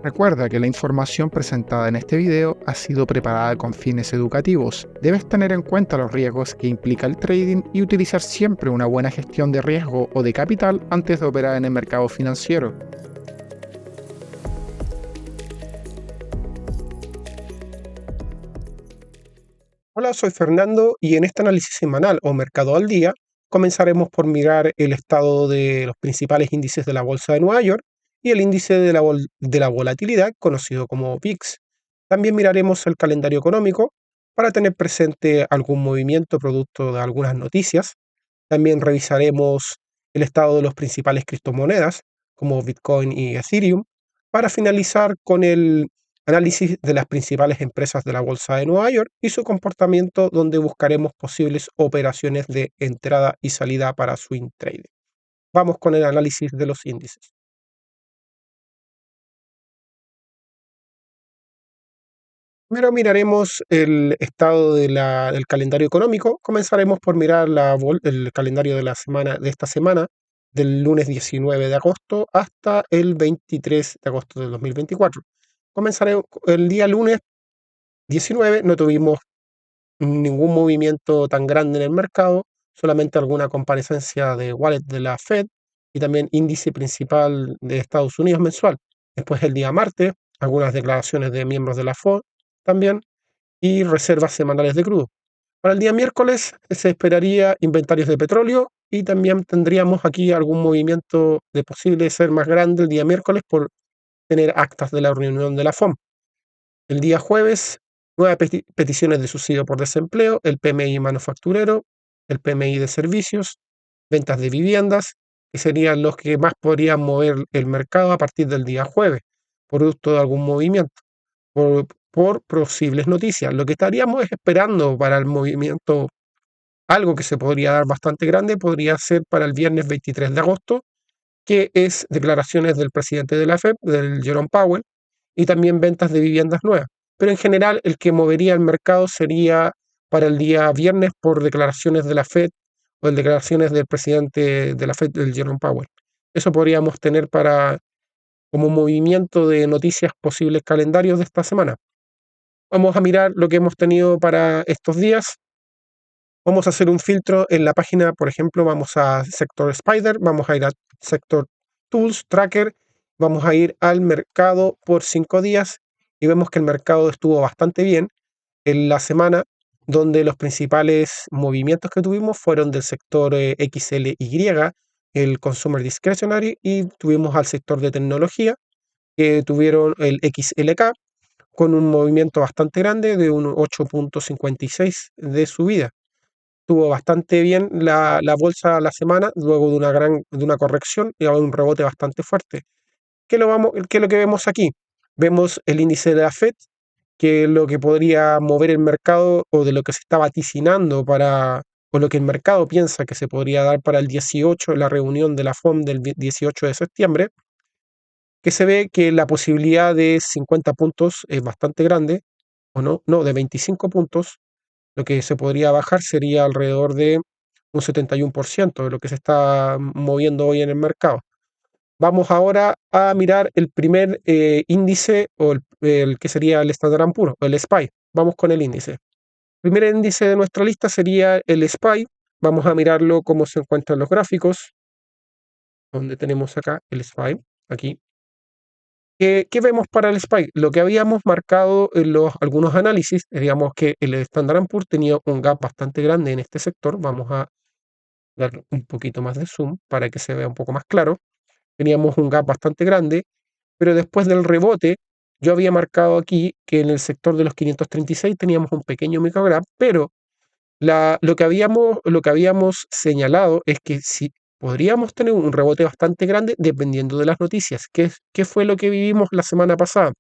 Recuerda que la información presentada en este video ha sido preparada con fines educativos. Debes tener en cuenta los riesgos que implica el trading y utilizar siempre una buena gestión de riesgo o de capital antes de operar en el mercado financiero. Hola, soy Fernando y en este análisis semanal o mercado al día comenzaremos por mirar el estado de los principales índices de la Bolsa de Nueva York y el índice de la volatilidad conocido como VIX. También miraremos el calendario económico para tener presente algún movimiento producto de algunas noticias. También revisaremos el estado de los principales criptomonedas como Bitcoin y Ethereum para finalizar con el análisis de las principales empresas de la Bolsa de Nueva York y su comportamiento, donde buscaremos posibles operaciones de entrada y salida para swing trading. Vamos con el análisis de los índices. Primero miraremos el estado del calendario económico. Comenzaremos por mirar el calendario de la semana, de esta semana, del lunes 19 de agosto hasta el 23 de agosto del 2024. Comenzaré el día lunes 19, no tuvimos ningún movimiento tan grande en el mercado, solamente alguna comparecencia de wallet de la Fed y también índice principal de Estados Unidos mensual. Después el día martes, algunas declaraciones de miembros de la FOD también y reservas semanales de crudo. Para el día miércoles se esperaría inventarios de petróleo y también tendríamos aquí algún movimiento de posible ser más grande el día miércoles por tener actas de la reunión de la FOM. El día jueves, nuevas peticiones de subsidio por desempleo, el PMI manufacturero, el PMI de servicios, ventas de viviendas, que serían los que más podrían mover el mercado a partir del día jueves, producto de algún movimiento, por posibles noticias. Lo que estaríamos esperando para el movimiento, algo que se podría dar bastante grande, podría ser para el viernes 23 de agosto, que es declaraciones del presidente de la FED, del Jerome Powell, y también ventas de viviendas nuevas. Pero en general el que movería el mercado sería para el día viernes por declaraciones de la FED o en declaraciones del presidente de la FED, del Jerome Powell. Eso podríamos tener para como movimiento de noticias posibles calendarios de esta semana. Vamos a mirar lo que hemos tenido para estos días. Vamos a hacer un filtro en la página, por ejemplo, vamos a sector Spider, vamos a ir a sector Tools, Tracker, vamos a ir al mercado por 5 días y vemos que el mercado estuvo bastante bien en la semana, donde los principales movimientos que tuvimos fueron del sector XLY, el Consumer Discretionary, y tuvimos al sector de tecnología, que tuvieron el XLK, con un movimiento bastante grande de un 8.56 de subida. Estuvo bastante bien la bolsa la semana, luego de una corrección y un rebote bastante fuerte. ¿Qué es lo que vemos aquí? Vemos el índice de la Fed, que es lo que podría mover el mercado o de lo que se está vaticinando o lo que el mercado piensa que se podría dar para el 18, la reunión de la FOM del 18 de septiembre, que se ve que la posibilidad de 50 puntos es bastante grande, o no, de 25 puntos. Lo que se podría bajar sería alrededor de un 71% de lo que se está moviendo hoy en el mercado. Vamos ahora a mirar el primer índice o el que sería el Standard & Poor's o el SPY. Vamos con el índice. El primer índice de nuestra lista sería el SPY. Vamos a mirarlo cómo se encuentran los gráficos, donde tenemos acá el SPY, aquí. ¿Qué vemos para el SPY? Lo que habíamos marcado en algunos análisis, digamos que el Standard & Poor's tenía un gap bastante grande en este sector. Vamos a dar un poquito más de zoom para que se vea un poco más claro. Teníamos un gap bastante grande, pero después del rebote, yo había marcado aquí que en el sector de los 536 teníamos un pequeño microgap, pero lo que habíamos señalado es que si podríamos tener un rebote bastante grande dependiendo de las noticias. ¿Qué fue lo que vivimos la semana pasada?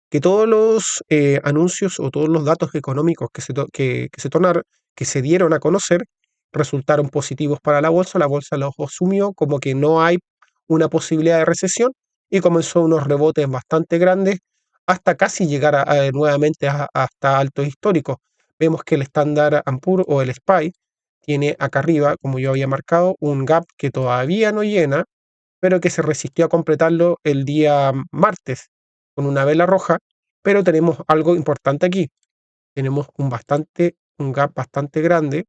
Que todos los anuncios o todos los datos económicos que se dieron a conocer resultaron positivos para la bolsa los asumió como que no hay una posibilidad de recesión y comenzó unos rebotes bastante grandes hasta casi llegar nuevamente hasta altos históricos. Vemos que el Standard & Poor's o el SPY tiene acá arriba, como yo había marcado, un gap que todavía no llena, pero que se resistió a completarlo el día martes con una vela roja. Pero tenemos algo importante aquí. Tenemos un gap bastante grande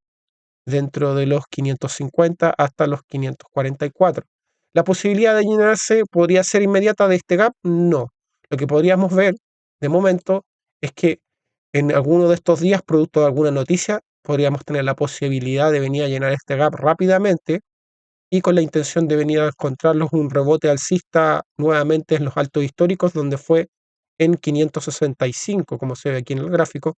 dentro de los 550 hasta los 544. ¿La posibilidad de llenarse podría ser inmediata de este gap? No. Lo que podríamos ver de momento es que en alguno de estos días, producto de alguna noticia, podríamos tener la posibilidad de venir a llenar este gap rápidamente y con la intención de venir a encontrarlos un rebote alcista nuevamente en los altos históricos, donde fue en 565, como se ve aquí en el gráfico.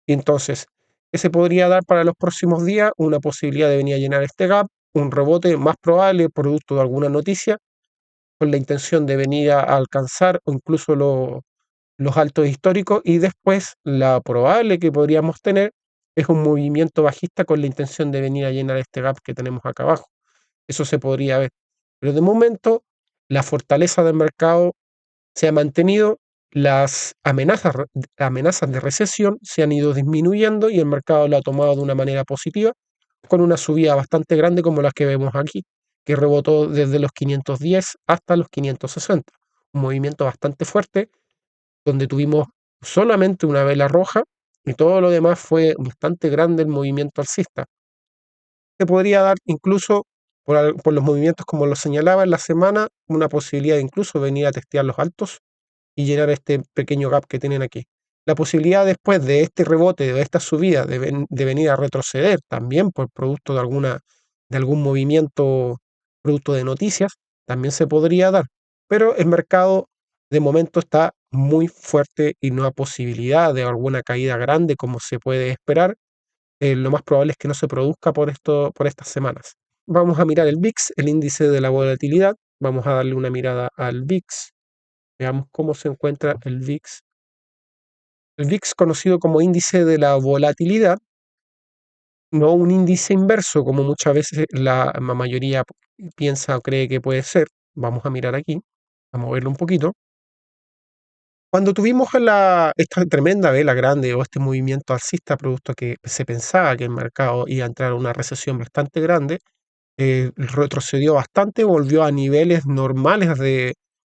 Y entonces, ¿qué se podría dar para los próximos días? Una posibilidad de venir a llenar este gap, un rebote más probable producto de alguna noticia, con la intención de venir a alcanzar o incluso los altos históricos, y después la probable que podríamos tener es un movimiento bajista con la intención de venir a llenar este gap que tenemos acá abajo. Eso se podría ver. Pero de momento, la fortaleza del mercado se ha mantenido, las amenazas de recesión se han ido disminuyendo y el mercado lo ha tomado de una manera positiva, con una subida bastante grande como las que vemos aquí, que rebotó desde los 510 hasta los 560. Un movimiento bastante fuerte, donde tuvimos solamente una vela roja y todo lo demás fue bastante grande el movimiento alcista. Se podría dar incluso por los movimientos como lo señalaba en la semana, una posibilidad de incluso venir a testear los altos y llenar este pequeño gap que tienen aquí. La posibilidad después de este rebote, de esta subida, de venir a retroceder también por producto de algún movimiento, producto de noticias, también se podría dar. Pero el mercado de momento está muy fuerte y no hay posibilidad de alguna caída grande como se puede esperar. Lo más probable es que no se produzca por estas semanas. Vamos a mirar el VIX, el índice de la volatilidad. Vamos a darle una mirada al VIX. Veamos cómo se encuentra el VIX. El VIX, conocido como índice de la volatilidad, no un índice inverso, como muchas veces la mayoría piensa o cree que puede ser. Vamos a mirar aquí, a moverlo un poquito. Cuando tuvimos esta tremenda vela grande o este movimiento alcista, producto que se pensaba que el mercado iba a entrar a una recesión bastante grande, retrocedió bastante, volvió a niveles normales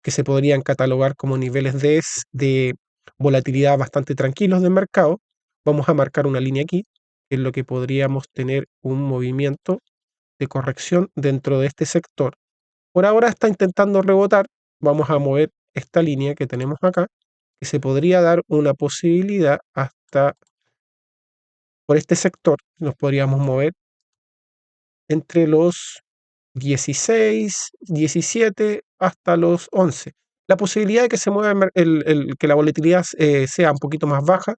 que se podrían catalogar como niveles de volatilidad bastante tranquilos del mercado. Vamos a marcar una línea aquí, que es lo que podríamos tener un movimiento de corrección dentro de este sector. Por ahora está intentando rebotar. Vamos a mover esta línea que tenemos acá, que se podría dar una posibilidad hasta por este sector. Nos podríamos mover entre los 16, 17 hasta los 11. La posibilidad de que se mueva que la volatilidad sea un poquito más baja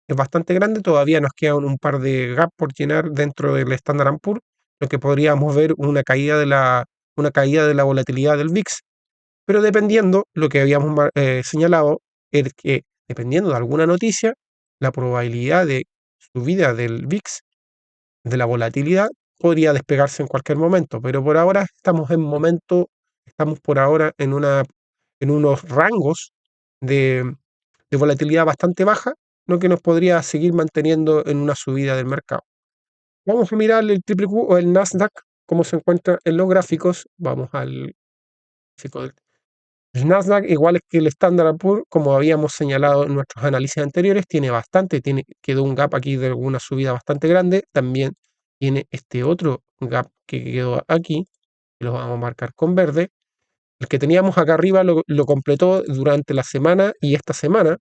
es bastante grande. Todavía nos quedan un par de gaps por llenar dentro del Standard & Poor's, lo que podríamos ver una caída una caída de la volatilidad del VIX. Pero dependiendo, lo que habíamos señalado, es que dependiendo de alguna noticia, la probabilidad de subida del VIX, de la volatilidad, podría despegarse en cualquier momento, pero por ahora estamos por ahora en unos rangos de, de volatilidad bastante baja, lo que nos podría seguir manteniendo en una subida del mercado. Vamos a mirar el triple Q o el Nasdaq, cómo se encuentra en los gráficos. Vamos al gráfico del el Nasdaq, igual que el Standard Poor's, como habíamos señalado en nuestros análisis anteriores, quedó un gap aquí de una subida bastante grande. También tiene este otro gap que quedó aquí, que lo vamos a marcar con verde. El que teníamos acá arriba lo completó durante la semana y esta semana.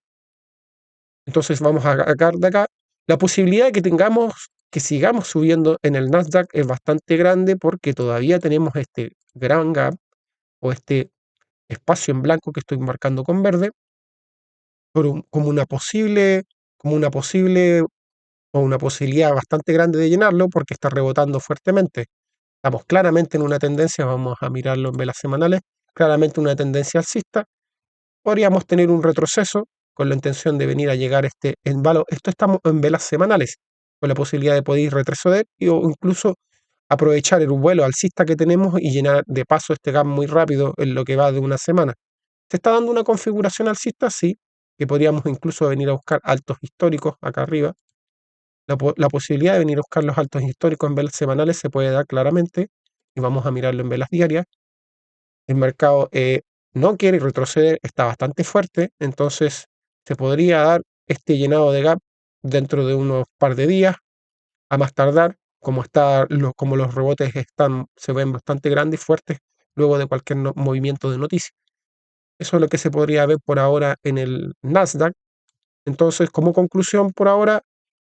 Entonces vamos a sacar de acá. La posibilidad de que sigamos subiendo en el Nasdaq es bastante grande, porque todavía tenemos este gran gap o este espacio en blanco que estoy marcando con verde, como una posible o una posibilidad bastante grande de llenarlo, porque está rebotando fuertemente. Estamos claramente en una tendencia, vamos a mirarlo en velas semanales, claramente una tendencia alcista. Podríamos tener un retroceso con la intención de venir a llegar en valor. Esto estamos en velas semanales, con la posibilidad de poder retroceder o incluso aprovechar el vuelo alcista que tenemos y llenar de paso este gap muy rápido en lo que va de una semana. ¿Se está dando una configuración alcista? Sí, que podríamos incluso venir a buscar altos históricos acá arriba. La posibilidad de venir a buscar los altos históricos en velas semanales se puede dar claramente, y vamos a mirarlo en velas diarias. el mercado no quiere retroceder, está bastante fuerte, entonces se podría dar este llenado de gap dentro de unos par de días, a más tardar, como los rebotes se ven bastante grandes y fuertes luego de cualquier movimiento de noticias. Eso es lo que se podría ver por ahora en el Nasdaq. Entonces, como conclusión, por ahora,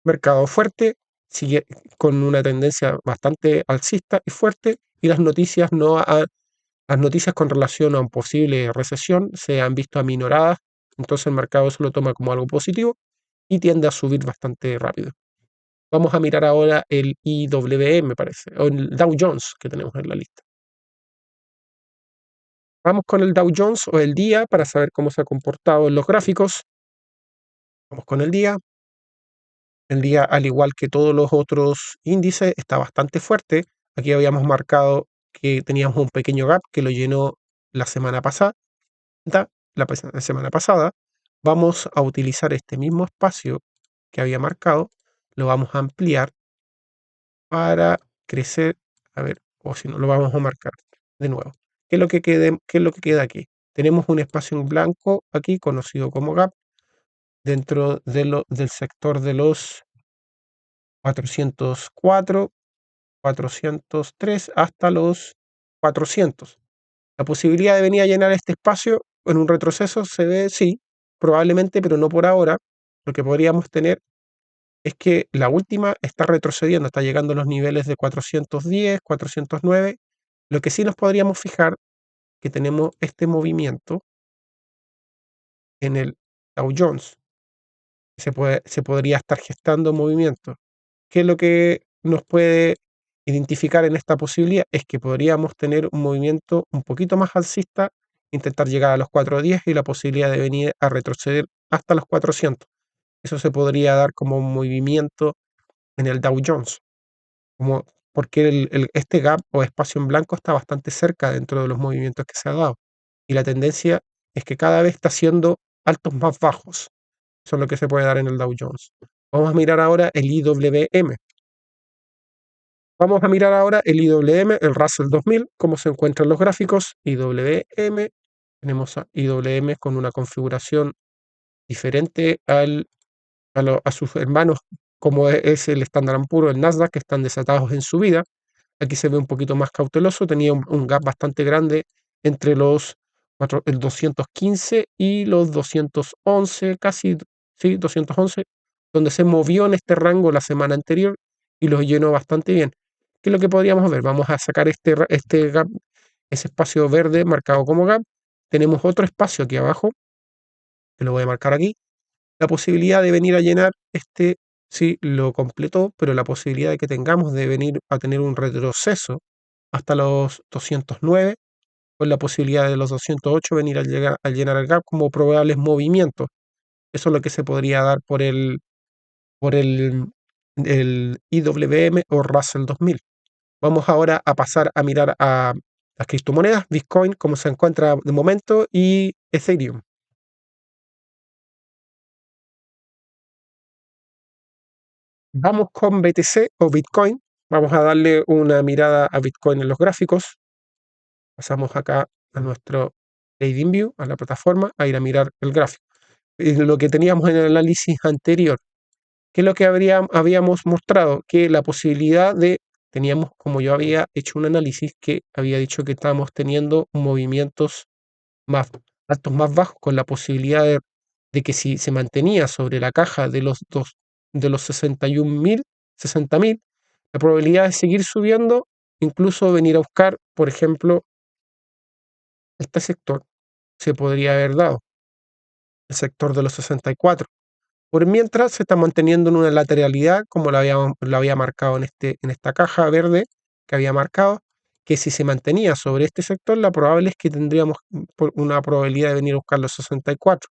mercado fuerte, sigue con una tendencia bastante alcista y fuerte, y las noticias con relación a una posible recesión se han visto aminoradas, entonces el mercado eso lo toma como algo positivo y tiende a subir bastante rápido. Vamos a mirar ahora el IWM, me parece, o el Dow Jones que tenemos en la lista. Vamos con el Dow Jones o el día para saber cómo se ha comportado en los gráficos. Vamos con el día. El día, al igual que todos los otros índices, está bastante fuerte. Aquí habíamos marcado que teníamos un pequeño gap que lo llenó la semana pasada. La semana pasada. Vamos a utilizar este mismo espacio que había marcado, lo vamos a ampliar para crecer. A ver, o si no, lo vamos a marcar de nuevo. ¿Qué es lo que queda aquí? Tenemos un espacio en blanco aquí, conocido como gap, dentro del sector de los 404, 403 hasta los 400. La posibilidad de venir a llenar este espacio en un retroceso se ve, sí, probablemente, pero no por ahora. Lo que podríamos tener es que la última está retrocediendo, está llegando a los niveles de 410, 409. Lo que sí nos podríamos fijar que tenemos este movimiento en el Dow Jones. Se podría estar gestando movimiento. ¿Qué es lo que nos puede identificar en esta posibilidad? Es que podríamos tener un movimiento un poquito más alcista, intentar llegar a los 410 y la posibilidad de venir a retroceder hasta los 400. Eso se podría dar como un movimiento en el Dow Jones, porque este gap o espacio en blanco está bastante cerca dentro de los movimientos que se ha dado. Y la tendencia es que cada vez está haciendo altos más bajos. Eso es lo que se puede dar en el Dow Jones. Vamos a mirar ahora el IWM. Vamos a mirar ahora el IWM, el Russell 2000, cómo se encuentran los gráficos. IWM, tenemos a IWM con una configuración diferente a sus hermanos, como es el Standard & Poor's, el Nasdaq, que están desatados en subida. Aquí se ve un poquito más cauteloso, tenía un gap bastante grande entre el 215 y los 211, casi, sí, 211, donde se movió en este rango la semana anterior y lo llenó bastante bien. ¿Qué es lo que podríamos ver? Vamos a sacar este gap, ese espacio verde marcado como gap. Tenemos otro espacio aquí abajo, que lo voy a marcar aquí. La posibilidad de venir a llenar sí lo completó, pero la posibilidad de que tengamos de venir a tener un retroceso hasta los 209, con la posibilidad de los 208 venir a llenar el gap como probables movimientos. Eso es lo que se podría dar por el IWM o Russell 2000. Vamos ahora a pasar a mirar a las criptomonedas, Bitcoin, cómo se encuentra de momento, y Ethereum. Vamos con BTC o Bitcoin. Vamos a darle una mirada a Bitcoin en los gráficos. Pasamos acá a nuestro TradingView, a la plataforma, a ir a mirar el gráfico. Lo que teníamos en el análisis anterior, que es lo que habíamos mostrado, que la posibilidad teníamos, como yo había hecho un análisis que había dicho que estábamos teniendo movimientos más altos, más bajos, con la posibilidad de que si se mantenía sobre la caja de los 61.000, 60.000, la probabilidad de seguir subiendo, incluso venir a buscar, por ejemplo, este sector, se podría haber dado, el sector de los 64. Por mientras se está manteniendo en una lateralidad, como lo había marcado en esta caja verde que había marcado, que si se mantenía sobre este sector, la probable es que tendríamos una probabilidad de venir a buscar los 64.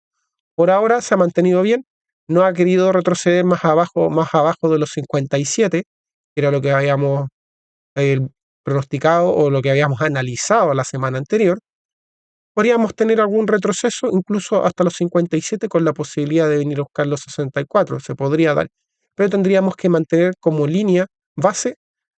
Por ahora se ha mantenido bien, no ha querido retroceder más abajo de los 57, que era lo que habíamos eh, pronosticado o lo que habíamos analizado la semana anterior. Podríamos tener algún retroceso incluso hasta los 57 con la posibilidad de venir a buscar los 64, se podría dar, pero tendríamos que mantener como línea base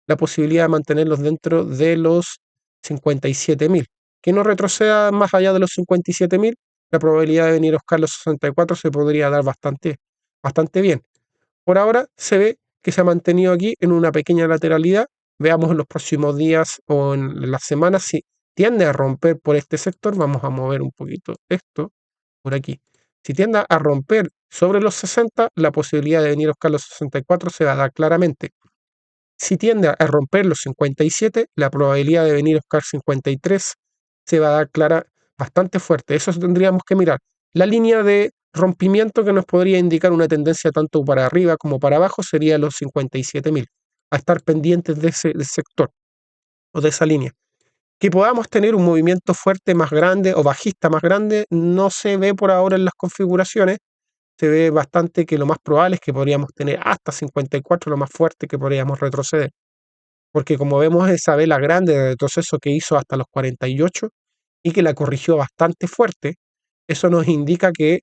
la posibilidad de mantenerlos dentro de los 57.000. que no retroceda más allá de los 57.000, la probabilidad de venir a buscar los 64 se podría dar bastante bien. Por ahora se ve que se ha mantenido aquí en una pequeña lateralidad. Veamos en los próximos días o en las semanas si tiende a romper por este sector. Vamos a mover un poquito esto por aquí. Si tiende a romper sobre los 60, la posibilidad de venir a buscar los 64 se va a dar claramente. Si tiende a romper los 57, la probabilidad de venir a buscar 53 se va a dar clara bastante fuerte. Eso tendríamos que mirar. La línea de rompimiento que nos podría indicar una tendencia tanto para arriba como para abajo sería los 57.000. A estar pendientes de ese sector o de esa línea. Que podamos tener un movimiento fuerte más grande o bajista más grande no se ve por ahora en las configuraciones. Se ve bastante que lo más probable es que podríamos tener hasta 54, lo más fuerte que podríamos retroceder. Porque como vemos esa vela grande de retroceso que hizo hasta los 48 y que la corrigió bastante fuerte, eso nos indica que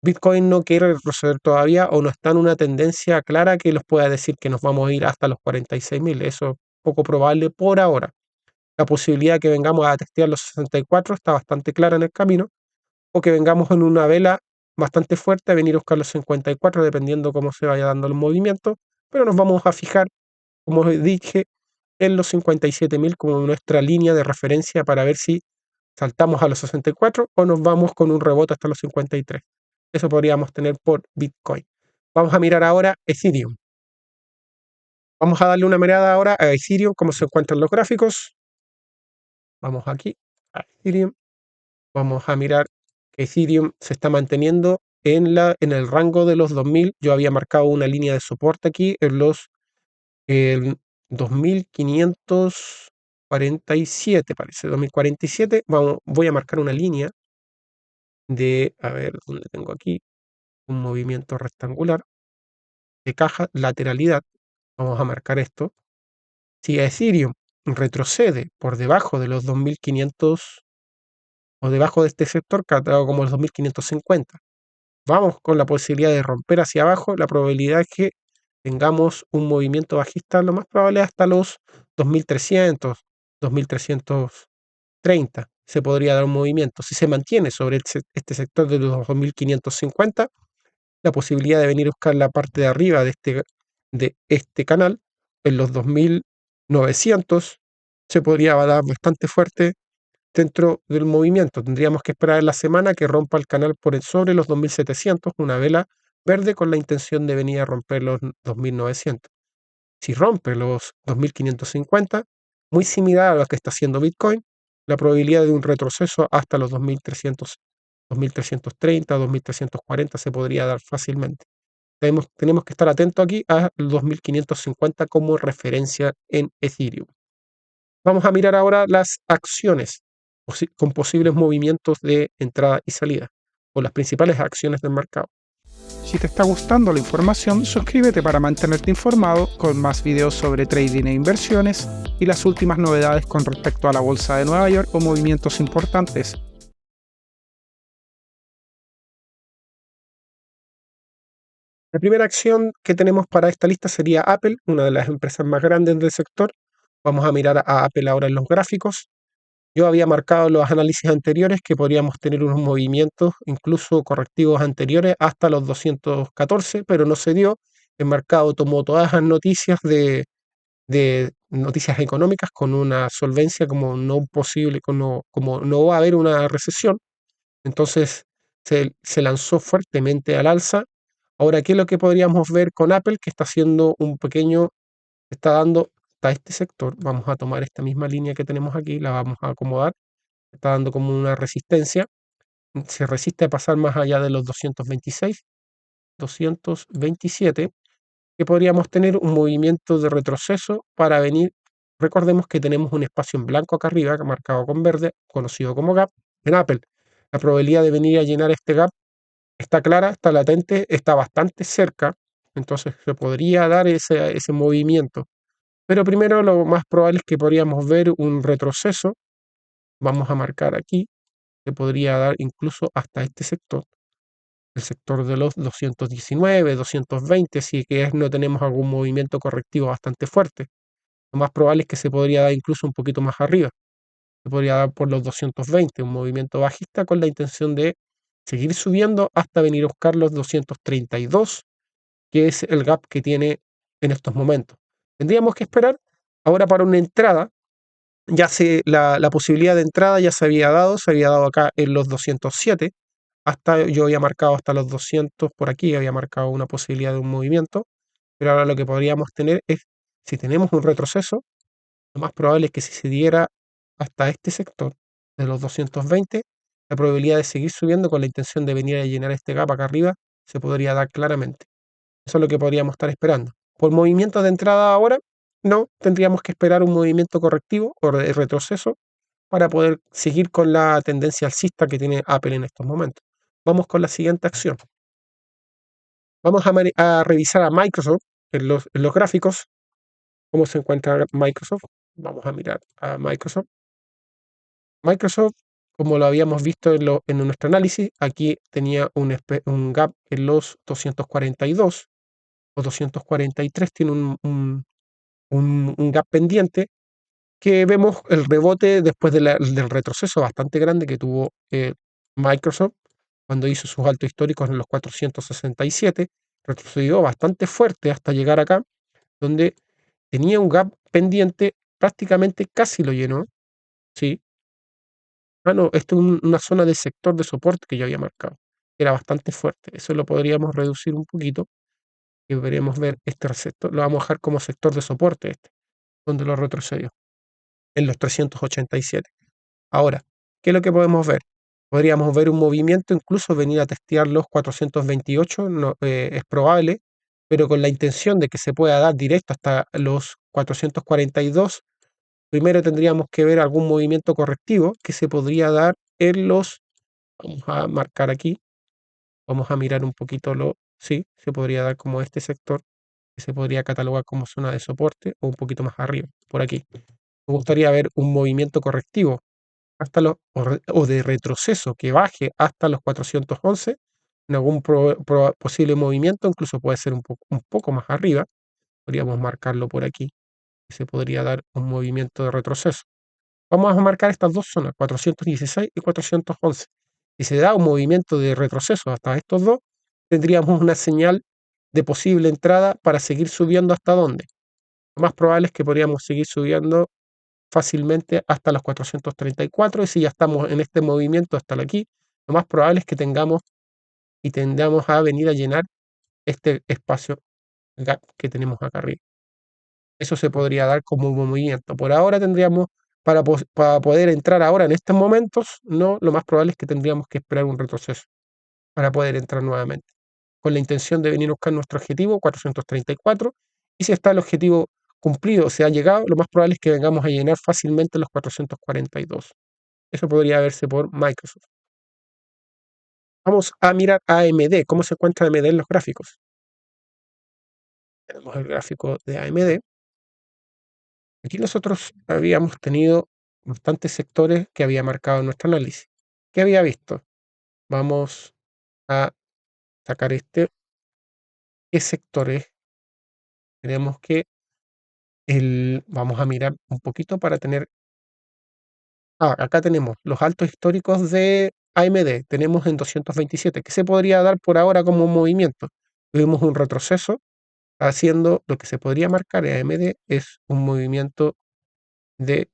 Bitcoin no quiere retroceder todavía o no está en una tendencia clara que los pueda decir que nos vamos a ir hasta los 46.000. Eso es poco probable por ahora. La posibilidad de que vengamos a testear los 64 está bastante clara en el camino, o que vengamos en una vela bastante fuerte a venir a buscar los 54 dependiendo cómo se vaya dando el movimiento, pero nos vamos a fijar, como dije, en los 57.000 como nuestra línea de referencia para ver si saltamos a los 64 o nos vamos con un rebote hasta los 53. Eso podríamos tener por Bitcoin. Vamos a mirar ahora Ethereum. Vamos a darle una mirada ahora a Ethereum, cómo se encuentran los gráficos. Vamos aquí a Ethereum. Vamos a mirar que Ethereum se está manteniendo en el rango de los 2000. Yo había marcado una línea de soporte aquí en los 2547, parece, 2047. Voy a marcar una línea de, a ver, ¿dónde tengo aquí? Un movimiento rectangular de caja, lateralidad. Vamos a marcar esto. Si Ethereum retrocede por debajo de los 2500 o debajo de este sector, catalogado como los 2550, vamos con la posibilidad de romper hacia abajo, la probabilidad es que tengamos un movimiento bajista, lo más probable hasta los 2300, 2330 se podría dar un movimiento. Si se mantiene sobre este sector de los 2550, la posibilidad de venir a buscar la parte de arriba de este canal en los 2900 se podría dar bastante fuerte dentro del movimiento. Tendríamos que esperar en la semana que rompa el canal sobre los 2700, una vela verde con la intención de venir a romper los 2900. Si rompe los 2550, muy similar a lo que está haciendo Bitcoin, la probabilidad de un retroceso hasta los 2300, 2330, 2340 se podría dar fácilmente. Tenemos que estar atentos aquí a los 2550 como referencia en Ethereum. Vamos a mirar ahora las acciones con posibles movimientos de entrada y salida, o las principales acciones del mercado. Si te está gustando la información, suscríbete para mantenerte informado con más videos sobre trading e inversiones y las últimas novedades con respecto a la bolsa de Nueva York o movimientos importantes. La primera acción que tenemos para esta lista sería Apple, una de las empresas más grandes del sector. Vamos a mirar a Apple ahora en los gráficos. Yo había marcado en los análisis anteriores que podríamos tener unos movimientos, incluso correctivos anteriores, hasta los 214, pero no se dio. El mercado tomó todas las noticias de noticias económicas con una solvencia como no posible, como no va a haber una recesión. Entonces se lanzó fuertemente al alza. Ahora, ¿qué es lo que podríamos ver con Apple? Que está haciendo está dando hasta este sector. Vamos a tomar esta misma línea que tenemos aquí, la vamos a acomodar. Está dando como una resistencia. Se resiste a pasar más allá de los 226, 227, que podríamos tener un movimiento de retroceso para venir. Recordemos que tenemos un espacio en blanco acá arriba, marcado con verde, conocido como gap, en Apple. La probabilidad de venir a llenar este gap está clara, está latente, está bastante cerca, entonces se podría dar ese movimiento. Pero primero lo más probable es que podríamos ver un retroceso. Vamos a marcar aquí, se podría dar incluso hasta este sector, el sector de los 219, 220, si que no tenemos algún movimiento correctivo bastante fuerte. Lo más probable es que se podría dar incluso un poquito más arriba. Se podría dar por los 220, un movimiento bajista con la intención de seguir subiendo hasta venir a buscar los 232, que es el gap que tiene en estos momentos. Tendríamos que esperar ahora para una entrada. La posibilidad de entrada ya se había dado acá en los 207, hasta yo había marcado hasta los 200 por aquí, había marcado una posibilidad de un movimiento, pero ahora lo que podríamos tener es, si tenemos un retroceso, lo más probable es que si se diera hasta este sector de los 220, la probabilidad de seguir subiendo con la intención de venir a llenar este gap acá arriba se podría dar claramente. Eso es lo que podríamos estar esperando. Por movimiento de entrada ahora, no, tendríamos que esperar un movimiento correctivo o de retroceso para poder seguir con la tendencia alcista que tiene Apple en estos momentos. Vamos con la siguiente acción. Vamos a revisar a Microsoft en los gráficos. ¿Cómo se encuentra Microsoft? Vamos a mirar a Microsoft. Microsoft, como lo habíamos visto en nuestro análisis, aquí tenía un gap en los 242 o 243, tiene un gap pendiente que vemos el rebote después del retroceso bastante grande que tuvo Microsoft cuando hizo sus altos históricos en los 467, retrocedió bastante fuerte hasta llegar acá, donde tenía un gap pendiente, prácticamente casi lo llenó, ¿sí? Ah, no, esto es una zona de sector de soporte que yo había marcado, era bastante fuerte, eso lo podríamos reducir un poquito, y veremos ver este sector, lo vamos a dejar como sector de soporte donde lo retrocedió, en los 387. Ahora, ¿qué es lo que podemos ver? Podríamos ver un movimiento, incluso venir a testear los 428, no, es probable, pero con la intención de que se pueda dar directo hasta los 442, primero tendríamos que ver algún movimiento correctivo que se podría dar en los, vamos a marcar aquí, vamos a mirar un poquito sí, se podría dar como este sector, que se podría catalogar como zona de soporte o un poquito más arriba, por aquí. Me gustaría ver un movimiento correctivo hasta o de retroceso que baje hasta los 411 en algún posible movimiento, incluso puede ser un poco más arriba, podríamos marcarlo por aquí, y se podría dar un movimiento de retroceso. Vamos a marcar estas dos zonas, 416 y 411. Si se da un movimiento de retroceso hasta estos dos, tendríamos una señal de posible entrada para seguir subiendo hasta dónde. Lo más probable es que podríamos seguir subiendo fácilmente hasta los 434, y si ya estamos en este movimiento hasta aquí, lo más probable es que tendamos a venir a llenar este espacio gap que tenemos acá arriba. Eso se podría dar como un movimiento. Por ahora tendríamos, para poder entrar ahora en estos momentos, no, lo más probable es que tendríamos que esperar un retroceso para poder entrar nuevamente, con la intención de venir a buscar nuestro objetivo 434, y si está el objetivo cumplido, o se ha llegado, lo más probable es que vengamos a llenar fácilmente los 442. Eso podría verse por Microsoft. Vamos a mirar AMD, cómo se encuentra AMD en los gráficos. Tenemos el gráfico de AMD. Aquí nosotros habíamos tenido bastantes sectores que había marcado en nuestro análisis. ¿Qué había visto? Vamos a sacar ¿Qué sectores? Tenemos que vamos a mirar un poquito para tener. Acá tenemos los altos históricos de AMD. Tenemos en 227, que se podría dar por ahora como un movimiento. Tuvimos un retroceso, haciendo lo que se podría marcar en AMD es un movimiento de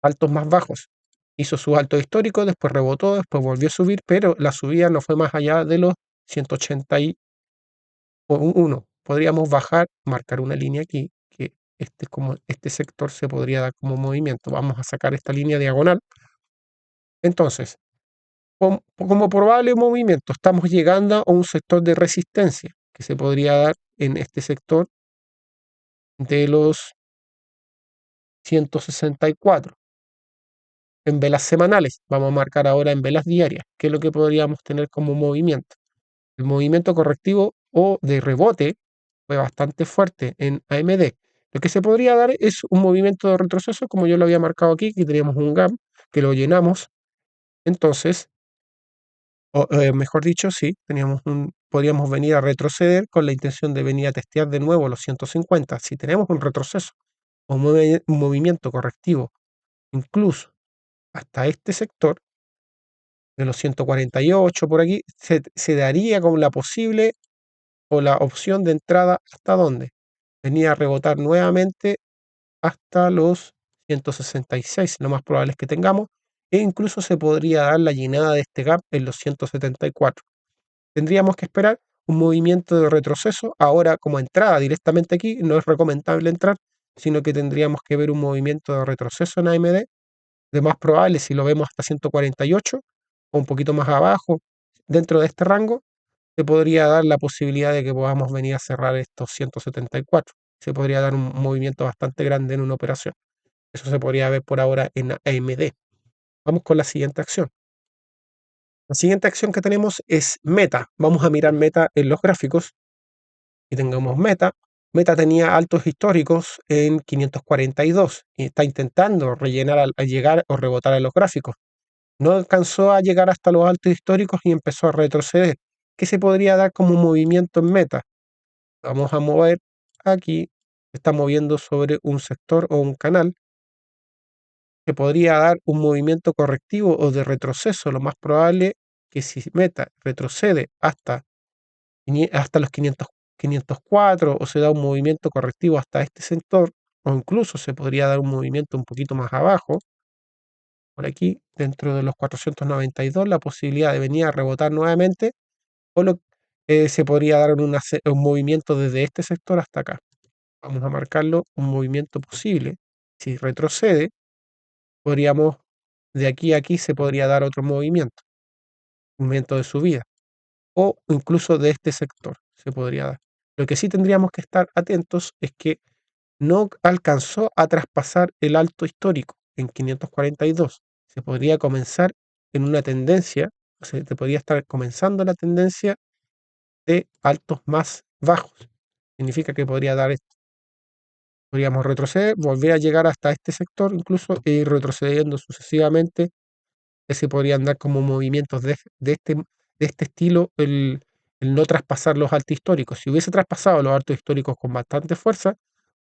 altos más bajos. Hizo su alto histórico, después rebotó, después volvió a subir, pero la subida no fue más allá de los 181. Podríamos bajar, marcar una línea aquí, que este sector se podría dar como movimiento. Vamos a sacar esta línea diagonal. Entonces, como probable movimiento, estamos llegando a un sector de resistencia que se podría dar en este sector de los 164. En velas semanales, vamos a marcar ahora en velas diarias, qué es lo que podríamos tener como movimiento. El movimiento correctivo o de rebote fue bastante fuerte en AMD. Lo que se podría dar es un movimiento de retroceso, como yo lo había marcado aquí, que teníamos un gap, que lo llenamos. Entonces, mejor dicho, sí, podríamos venir a retroceder con la intención de venir a testear de nuevo los 150. Si tenemos un retroceso o un movimiento correctivo, incluso hasta este sector, de los 148 por aquí, se daría como la posible o la opción de entrada hasta dónde. Venía a rebotar nuevamente hasta los 166, lo más probable es que tengamos, e incluso se podría dar la llenada de este gap en los 174. Tendríamos que esperar un movimiento de retroceso. Ahora, como entrada directamente aquí, no es recomendable entrar, sino que tendríamos que ver un movimiento de retroceso en AMD. De más probable, si lo vemos hasta 148 o un poquito más abajo, dentro de este rango, se podría dar la posibilidad de que podamos venir a cerrar estos 174. Se podría dar un movimiento bastante grande en una operación. Eso se podría ver por ahora en AMD. Vamos con la siguiente acción. La siguiente acción que tenemos es Meta. Vamos a mirar Meta en los gráficos y tengamos Meta. Meta tenía altos históricos en 542 y está intentando rellenar al llegar o rebotar a los gráficos. No alcanzó a llegar hasta los altos históricos y empezó a retroceder. ¿Qué se podría dar como movimiento en Meta? Vamos a mover aquí. Está moviendo sobre un sector o un canal que podría dar un movimiento correctivo o de retroceso. Lo más probable que si Meta retrocede hasta los 504 o se da un movimiento correctivo hasta este sector, o incluso se podría dar un movimiento un poquito más abajo, por aquí, dentro de los 492, la posibilidad de venir a rebotar nuevamente, o se podría dar un movimiento desde este sector hasta acá. Vamos a marcarlo un movimiento posible. Si retrocede, podríamos, de aquí a aquí se podría dar otro movimiento de subida, o incluso de este sector se podría dar. Lo que sí tendríamos que estar atentos es que no alcanzó a traspasar el alto histórico en 542. Se podría comenzar en una tendencia, o sea, se podría estar comenzando la tendencia de altos más bajos. Significa que podría dar esto. Podríamos retroceder, volver a llegar hasta este sector incluso e ir retrocediendo sucesivamente. Se podrían dar como movimientos de este estilo el no traspasar los altos históricos. Si hubiese traspasado los altos históricos con bastante fuerza,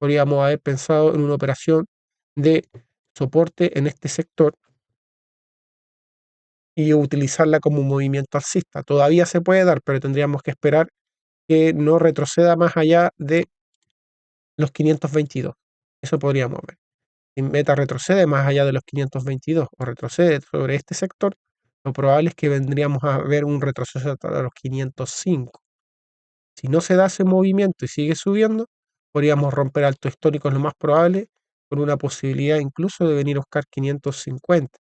podríamos haber pensado en una operación de soporte en este sector y utilizarla como un movimiento alcista. Todavía se puede dar, pero tendríamos que esperar que no retroceda más allá de los 522. Eso podríamos ver. Si Meta retrocede más allá de los 522 o retrocede sobre este sector, lo probable es que vendríamos a ver un retroceso hasta los 505. Si no se da ese movimiento y sigue subiendo, podríamos romper altos históricos lo más probable, con una posibilidad incluso de venir a buscar 550.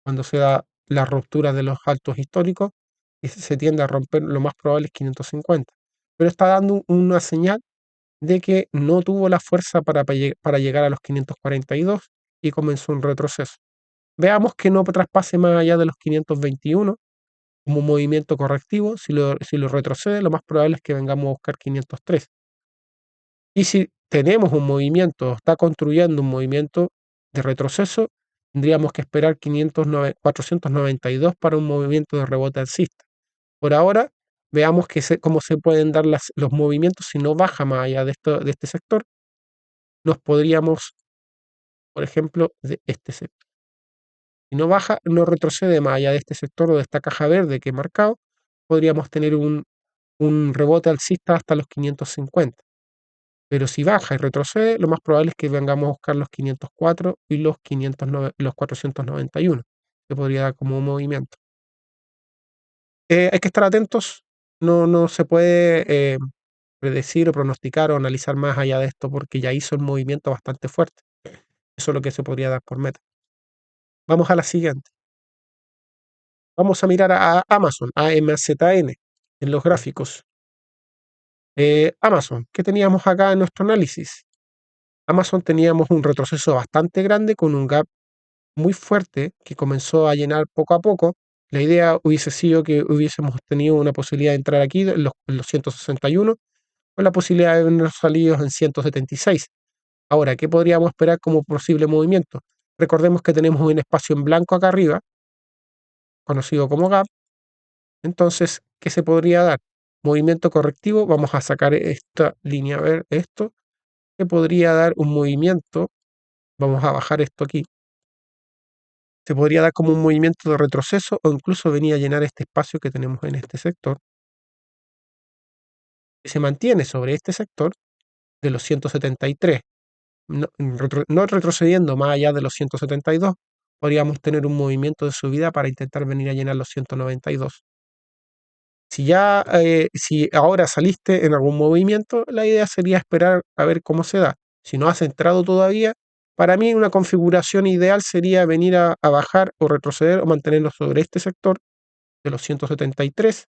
Cuando se da la ruptura de los altos históricos y se tiende a romper, lo más probable es 550. Pero está dando una señal de que no tuvo la fuerza para llegar a los 542 y comenzó un retroceso. Veamos que no traspase más allá de los 521 como un movimiento correctivo. Si lo retrocede, lo más probable es que vengamos a buscar 503. Y si tenemos un movimiento, está construyendo un movimiento de retroceso, tendríamos que esperar 492 para un movimiento de rebote alcista. Por ahora, veamos cómo se pueden dar los movimientos si no baja más allá de este sector. Nos podríamos, por ejemplo, de este sector. Si no baja, no retrocede más allá de este sector o de esta caja verde que he marcado, podríamos tener un rebote alcista hasta los 550. Pero si baja y retrocede, lo más probable es que vengamos a buscar los 504 y los 491, que podría dar como un movimiento. Hay que estar atentos, no se puede predecir o pronosticar o analizar más allá de esto porque ya hizo un movimiento bastante fuerte. Eso es lo que se podría dar por Meta. Vamos a la siguiente. Vamos a mirar a Amazon, AMZN, en los gráficos. Amazon, ¿qué teníamos acá en nuestro análisis? Amazon teníamos un retroceso bastante grande con un gap muy fuerte que comenzó a llenar poco a poco. La idea hubiese sido que hubiésemos tenido una posibilidad de entrar aquí en los 161 con la posibilidad de habernos salido en 176. Ahora, ¿qué podríamos esperar como posible movimiento? Recordemos que tenemos un espacio en blanco acá arriba, conocido como gap. Entonces, ¿qué se podría dar? Movimiento correctivo. Vamos a sacar esta línea, a ver esto, que podría dar un movimiento. Vamos a bajar esto aquí. se podría dar como un movimiento de retroceso o incluso venir a llenar este espacio que tenemos en este sector, que se mantiene sobre este sector de los 173, no retrocediendo más allá de los 172, podríamos tener un movimiento de subida para intentar venir a llenar los 192. Si ahora saliste en algún movimiento, la idea sería esperar a ver cómo se da. Si no has entrado todavía, para mí una configuración ideal sería venir a bajar o retroceder o mantenernos sobre este sector de los 173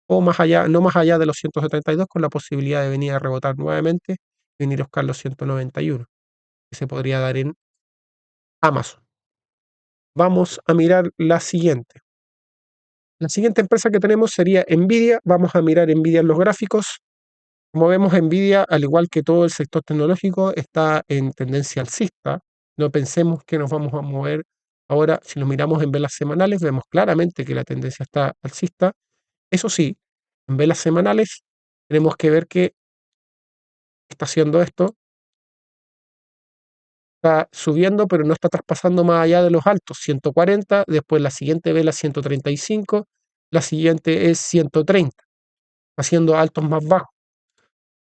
o más allá, no más allá de los 172, con la posibilidad de venir a rebotar nuevamente y venir a buscar los 191, que se podría dar en Amazon. Vamos a mirar la siguiente. La siguiente empresa que tenemos sería Nvidia. Vamos a mirar Nvidia en los gráficos. Como vemos, Nvidia, al igual que todo el sector tecnológico, está en tendencia alcista. No pensemos que nos vamos a mover. Ahora, si lo miramos en velas semanales, vemos claramente que la tendencia está alcista. Eso sí, en velas semanales tenemos que ver que está haciendo esto, está subiendo, pero no está traspasando más allá de los altos, 140, después la siguiente vela 135, la siguiente es 130, haciendo altos más bajos.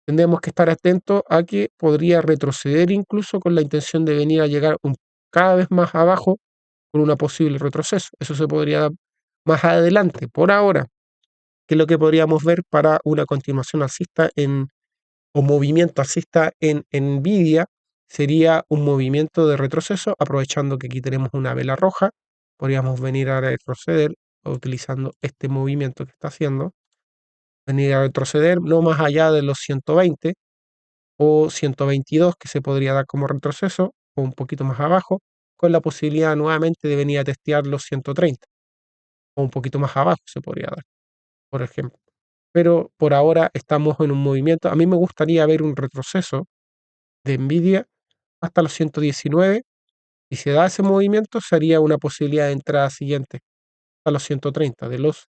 Tendremos que estar atentos a que podría retroceder incluso con la intención de venir a llegar cada vez más abajo con una posible retroceso. Eso se podría dar más adelante. Por ahora, que es lo que podríamos ver para una continuación alcista o movimiento alcista en Nvidia, sería un movimiento de retroceso, aprovechando que aquí tenemos una vela roja, podríamos venir a retroceder utilizando este movimiento que está haciendo, venir a retroceder no más allá de los 120 o 122, que se podría dar como retroceso, o un poquito más abajo, con la posibilidad nuevamente de venir a testear los 130, o un poquito más abajo se podría dar, por ejemplo. Pero por ahora estamos en un movimiento. A mí me gustaría ver un retroceso de Nvidia hasta los 119, y si se da ese movimiento sería una posibilidad de entrada siguiente a los 130. De los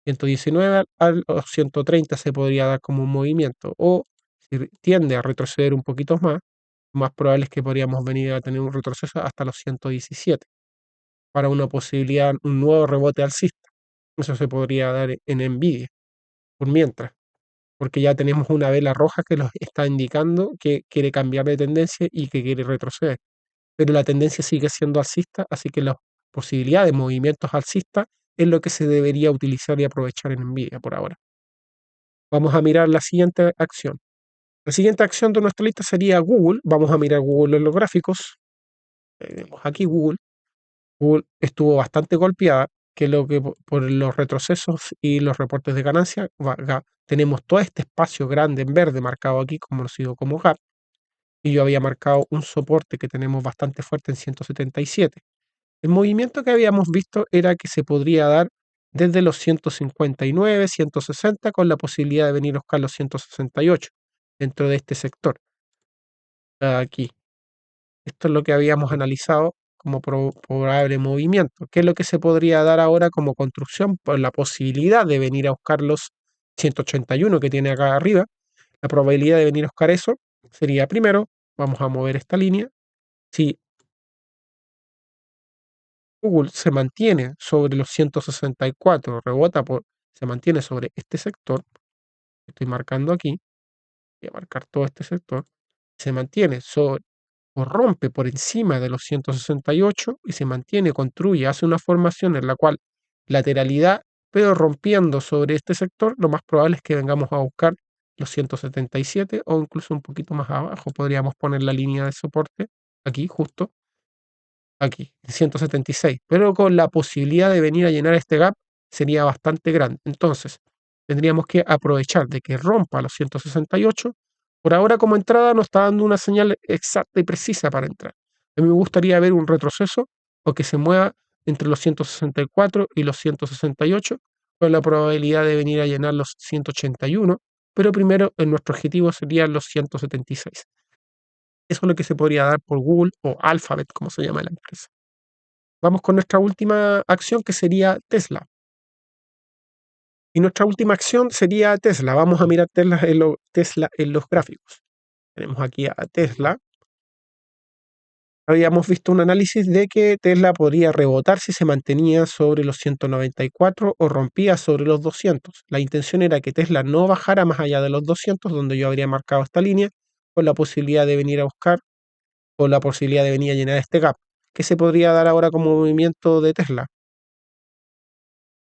119 a los 130 se podría dar como un movimiento, o si tiende a retroceder un poquito más probable es que podríamos venir a tener un retroceso hasta los 117 para una posibilidad, un nuevo rebote alcista. Eso se podría dar en Nvidia por mientras, porque ya tenemos una vela roja que nos está indicando que quiere cambiar de tendencia y que quiere retroceder. Pero la tendencia sigue siendo alcista, así que la posibilidad de movimientos alcistas es lo que se debería utilizar y aprovechar en Nvidia por ahora. Vamos a mirar la siguiente acción. La siguiente acción de nuestra lista sería Google. Vamos a mirar Google en los gráficos. Vemos aquí Google. Google estuvo bastante golpeada, que lo que por los retrocesos y los reportes de ganancia, tenemos todo este espacio grande en verde marcado aquí, conocido como gap, y yo había marcado un soporte que tenemos bastante fuerte en 177. El movimiento que habíamos visto era que se podría dar desde los 159, 160, con la posibilidad de venir a buscar los 168 dentro de este sector. Aquí. Esto es lo que habíamos analizado como probable movimiento. ¿Qué es lo que se podría dar ahora como construcción? Por la posibilidad de venir a buscar los 181 que tiene acá arriba. La probabilidad de venir a buscar eso sería primero, vamos a mover esta línea. Si Google se mantiene sobre los 164, se mantiene sobre este sector, que estoy marcando aquí, voy a marcar todo este sector, se mantiene sobre o rompe por encima de los 168 y se mantiene, construye, hace una formación en la cual lateralidad, pero rompiendo sobre este sector, lo más probable es que vengamos a buscar los 177 o incluso un poquito más abajo. Podríamos poner la línea de soporte aquí, justo aquí, 176, pero con la posibilidad de venir a llenar este gap sería bastante grande. Entonces, tendríamos que aprovechar de que rompa los 168. Por ahora, como entrada, nos está dando una señal exacta y precisa para entrar. A mí me gustaría ver un retroceso o que se mueva entre los 164 y los 168, con la probabilidad de venir a llenar los 181, pero primero nuestro objetivo serían los 176. Eso es lo que se podría dar por Google o Alphabet, como se llama la empresa. Vamos con nuestra última acción, que sería Tesla. Y nuestra última acción sería Tesla. Vamos a mirar Tesla en los gráficos. Tenemos aquí a Tesla. Habíamos visto un análisis de que Tesla podría rebotar si se mantenía sobre los 194 o rompía sobre los 200. La intención era que Tesla no bajara más allá de los 200, donde yo habría marcado esta línea, con la posibilidad de venir a buscar o la posibilidad de venir a llenar este gap, que se podría dar ahora como movimiento de Tesla,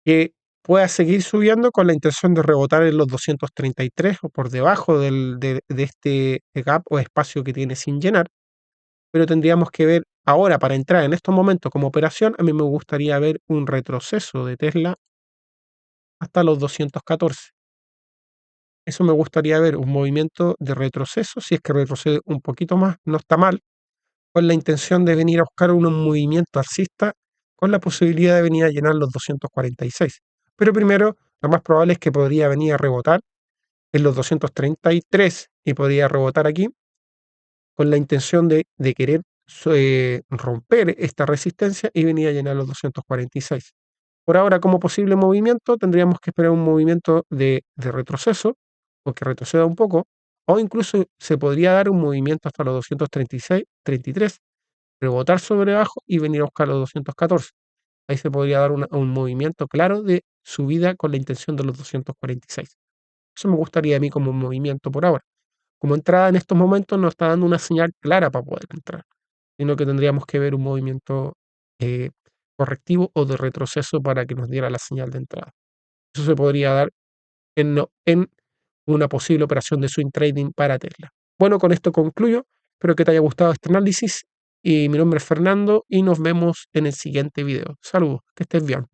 que pueda seguir subiendo con la intención de rebotar en los 233 o por debajo de este gap o espacio que tiene sin llenar, pero tendríamos que ver ahora para entrar en estos momentos como operación, a mí me gustaría ver un retroceso de Tesla hasta los 214. Eso me gustaría ver, un movimiento de retroceso, si es que retrocede un poquito más, no está mal, con la intención de venir a buscar un movimiento alcista con la posibilidad de venir a llenar los 246. Pero primero, lo más probable es que podría venir a rebotar en los 233 y podría rebotar aquí con la intención de querer romper esta resistencia y venir a llenar los 246. Por ahora, como posible movimiento, tendríamos que esperar un movimiento de retroceso, o que retroceda un poco, o incluso se podría dar un movimiento hasta los 236, 33, rebotar sobre abajo y venir a buscar los 214. Ahí se podría dar un movimiento claro de subida con la intención de los 246. Eso me gustaría a mí como movimiento por ahora. Como entrada en estos momentos no está dando una señal clara para poder entrar, sino que tendríamos que ver un movimiento eh, correctivo o de retroceso para que nos diera la señal de entrada. Eso se podría dar en una posible operación de swing trading para Tesla. Bueno, con esto concluyo. Espero que te haya gustado este análisis. Y mi nombre es Fernando y nos vemos en el siguiente video. Saludos, que estés bien.